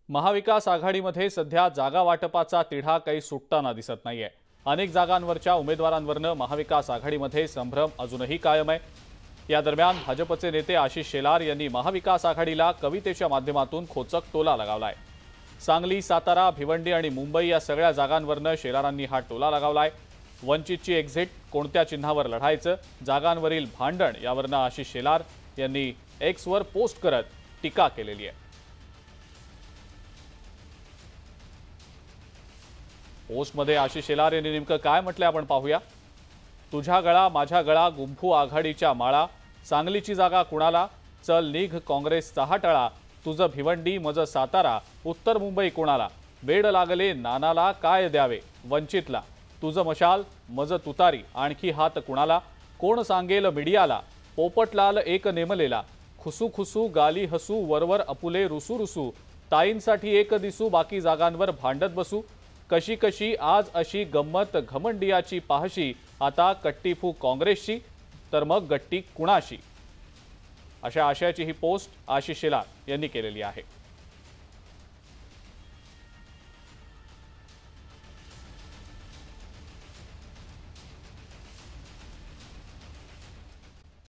महाविकास आघाडीमध्ये सध्या जागा वाटपाचा तिढा काही सुटताना दिसत नाहीये। अनेक जागांवरच्या उमेदवारांवरनं महाविकास आघाडीमध्ये संभ्रम अजूनही कायम आहे। या दरम्यान भाजपचे नेते आशिष शेलार यांनी महाविकास आघाडीला कवितेच्या माध्यमातून खोचक टोला लगावलाय। सांगली, सातारा, भिवंडी आणि मुंबई या सगळ्या जागांवरनं शेलारांनी हा टोला लगावलाय। वंचितची एक्झिट, कोणत्या चिन्हावर लढायचं, जागांवरील भांडण यावरनं आशिष शेलार यांनी एक्सवर पोस्ट करत टीका केलेली आहे। पोस्टमध्ये आशिष शेलार यांनी नेमकं काय म्हटलंय आपण पाहूया। तुझ्या गळा माझ्या गळा गुंफू आघाडीच्या माळा, सांगलीची जागा कुणाला, चल निघ काँग्रेसचा हाटळा, तुझं भिवंडी मज सातारा, उत्तर मुंबई कुणाला, वेड लागले नानाला काय द्यावे वंचितला, तुझं मशाल मज तुतारी आणखी हात कुणाला, कोण सांगेल मीडियाला, पोपटलाल एक नेमलेला, खुसू खुसू गाली हसू वरवर अपुले रुसू रुसू, ताईंसाठी एक दिसू बाकी जागांवर भांडत बसू, कशी कशी आज अशी गंमत घमंडियाची पाहशी, आता कट्टीफू काँग्रेसची तर मग गट्टी कुणाशी, अशा आशयाची ही पोस्ट आशिष शेलार यांनी केलेली आहे।